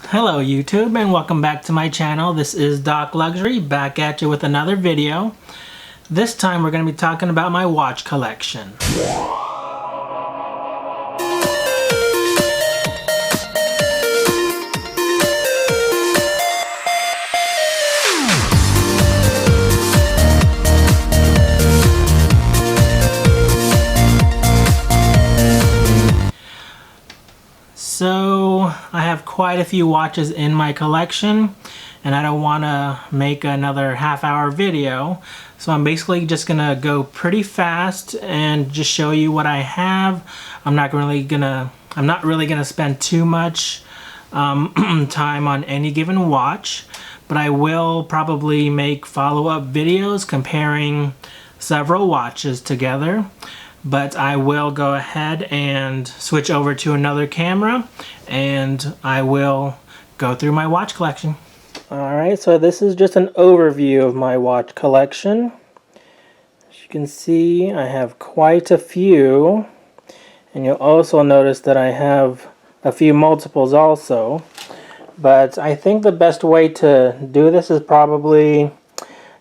Hello YouTube and welcome back to my channel. This is Doc Luxury back at you with another video. This time we're going to be talking about my watch collection. So I have quite a few watches in my collection and I don't want to make another half-hour video, so I'm basically just gonna go pretty fast and just show you what I have. I'm not really gonna spend too much time on any given watch, but I will probably make follow-up videos comparing several watches together. But I will go ahead and switch over to another camera and I will go through my watch collection. Alright, so this is just an overview of my watch collection. As you can see, I have quite a few, and you'll also notice that I have a few multiples also. But I think the best way to do this is probably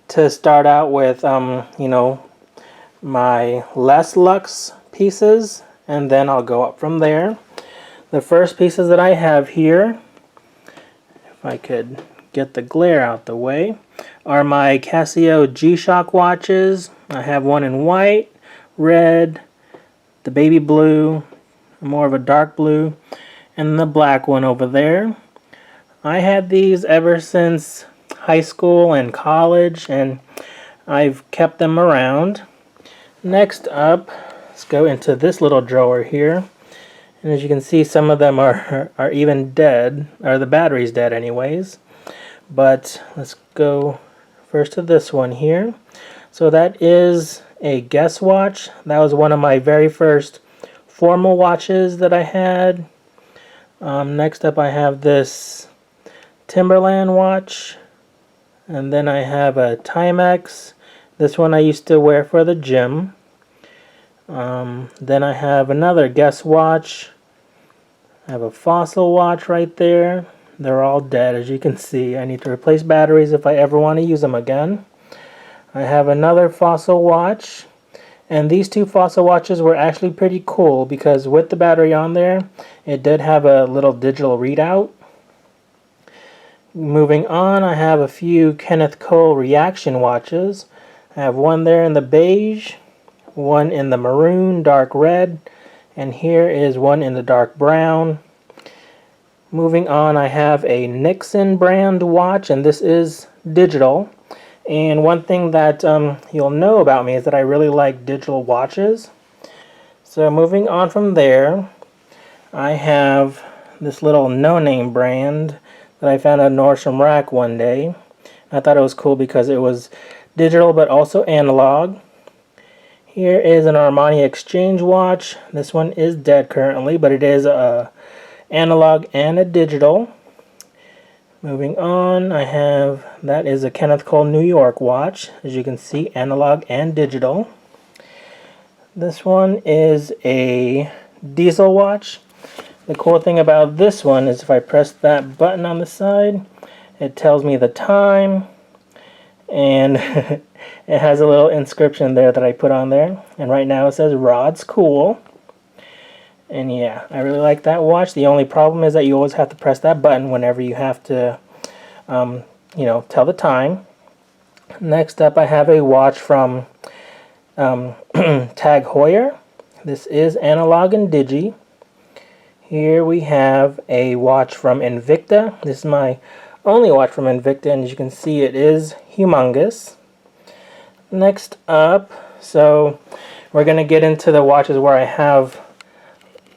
to start out with, my less luxe pieces, and then I'll go up from there. The first pieces that I have here, if I could get the glare out the way, are my Casio G-Shock watches. I have one in white, red, the baby blue, more of a dark blue, and the black one over there. I had these ever since high school and college, and I've kept them around. Next up, let's go into this little drawer here, and as you can see, some of them are even dead, or the battery's dead anyways. But let's go first to this one here. So that is a Guess watch. That was one of my very first formal watches that I had. Next up I have this Timberland watch, and then I have a Timex. This one I used to wear for the gym. Then I have another Guess watch. I have a Fossil watch right there. They're all dead, as you can see. I need to replace batteries if I ever want to use them again. I have another Fossil watch. And these two Fossil watches were actually pretty cool because with the battery on there, it did have a little digital readout. Moving on, I have a few Kenneth reaction watches. I have one there in the beige, one in the maroon, dark red, and here is one in the dark brown. Moving on, I have a Nixon brand watch, and this is digital. And one thing that you'll know about me is that I really like digital watches. So moving on from there, I have this little no-name brand that I found at Nordstrom Rack one day. I thought it was cool because it was digital but also analog. Here is an Armani Exchange watch. This one is dead currently, but it is a analog and a digital. Moving on, I have, that is a Kenneth New York watch. As you can see, analog and digital. This one is a diesel watch. The cool thing about this one is if I press that button on the side, it tells me the time, and it has a little inscription there that I put on there, and right now it says Rod's cool. And yeah, I really like that watch. The only problem is that you always have to press that button whenever you have to tell the time. Next up, I have a watch from Tag Heuer. This is analog and digi. Here we have a watch from Invicta. This is my only watch from Invicta, and as you can see, it is humongous. Next up, so we're going to get into the watches where I have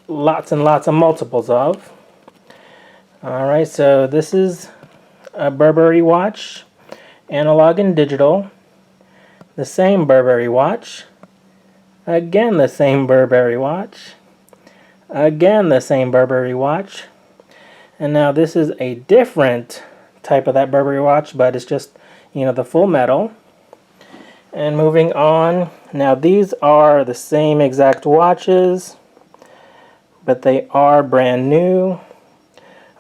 lots and lots of multiples of. Alright, so this is a Burberry watch, analog and digital. The same Burberry watch. Again the same Burberry watch. Again the same Burberry watch. And now this is a different type of that Burberry watch, but it's just, the full metal. And moving on, now these are the same exact watches, but they are brand new.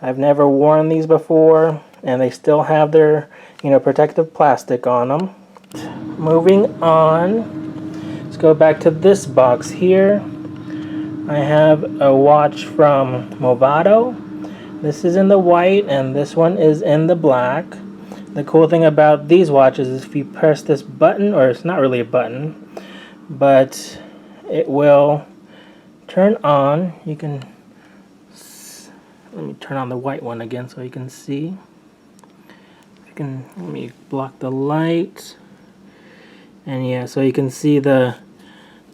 I've never worn these before, and they still have their, protective plastic on them. Moving on, let's go back to this box here. I have a watch from Movado. This is in the white, and this one is in the black. The cool thing about these watches is if you press this button, or it's not really a button, but it will turn on. You can, let me turn on the white one again so you can see. Let me block the light. And yeah, so you can see the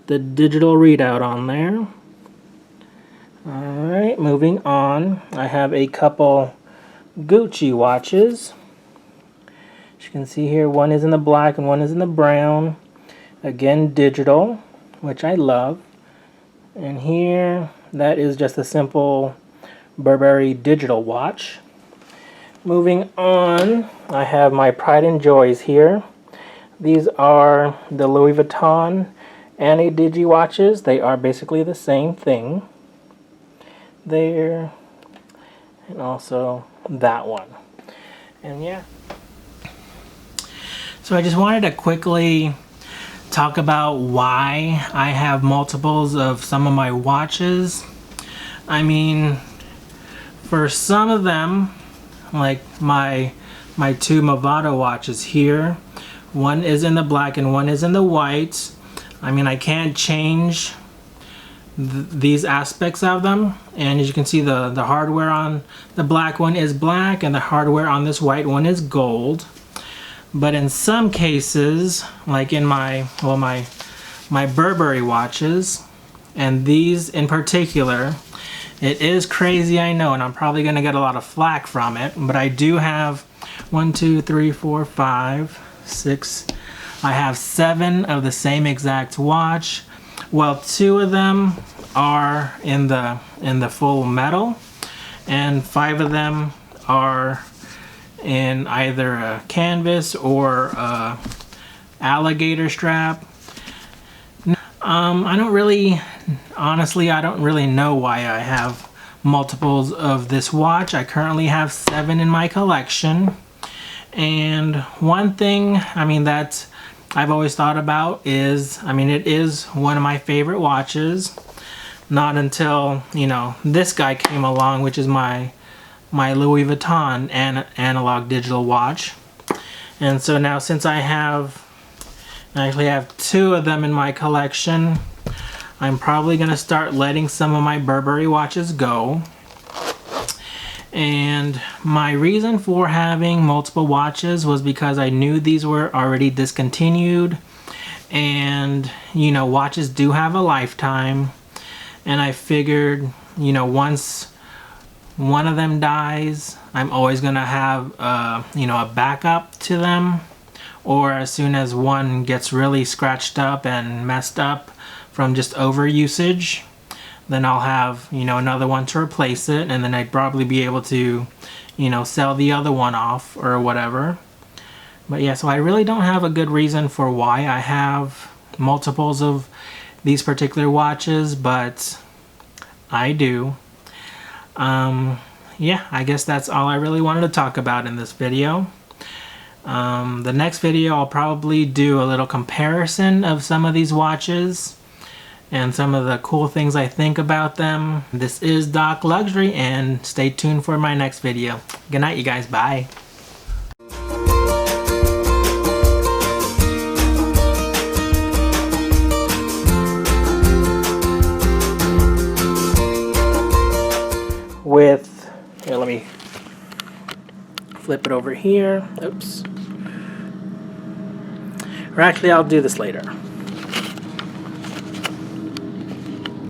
digital readout on there. Alright, moving on. I have a couple Gucci watches. As you can see here, one is in the black and one is in the brown. Again, digital, which I love. And here, that is just a simple Burberry digital watch. Moving on, I have my Pride and Joys here. These are the Louis Vuitton Anti-Digi watches. They are basically the same thing. There, and also that one. And yeah. So I just wanted to quickly talk about why I have multiples of some of my watches. I mean, for some of them, like my two Movado watches here, one is in the black and one is in the white. I mean, I can't change these aspects of them, and as you can see, the hardware on the black one is black and the hardware on this white one is gold. But in some cases, like in my Burberry watches, and these in particular, it is crazy, I know, and I'm probably gonna get a lot of flack from it, but I do have 1, 2, 3, 4, 5, 6, I have 7 of the same exact watch. Well, 2 of them are in the full metal, and 5 of them are in either a canvas or a alligator strap. I don't really, honestly, I don't really know why I have multiples of this watch. I currently have 7 in my collection, and one thing, I mean, that I've always thought about is, I mean, it is one of my favorite watches. Not until, this guy came along, which is my Louis Vuitton analog digital watch. And so now, since I actually have 2 of them in my collection, I'm probably going to start letting some of my Burberry watches go. And my reason for having multiple watches was because I knew these were already discontinued, and watches do have a lifetime, and I figured once one of them dies, I'm always gonna have a backup to them, or as soon as one gets really scratched up and messed up from just overusage, then I'll have, another one to replace it, and then I'd probably be able to, sell the other one off or whatever. But yeah, so I really don't have a good reason for why I have multiples of these particular watches, but I do. Yeah, I guess that's all I really wanted to talk about in this video. The next video, I'll probably do a little comparison of some of these watches and some of the cool things I think about them. This is Doc Luxury, and stay tuned for my next video. Good night, you guys. Bye. Here, let me flip it over here. Oops. Or actually, I'll do this later.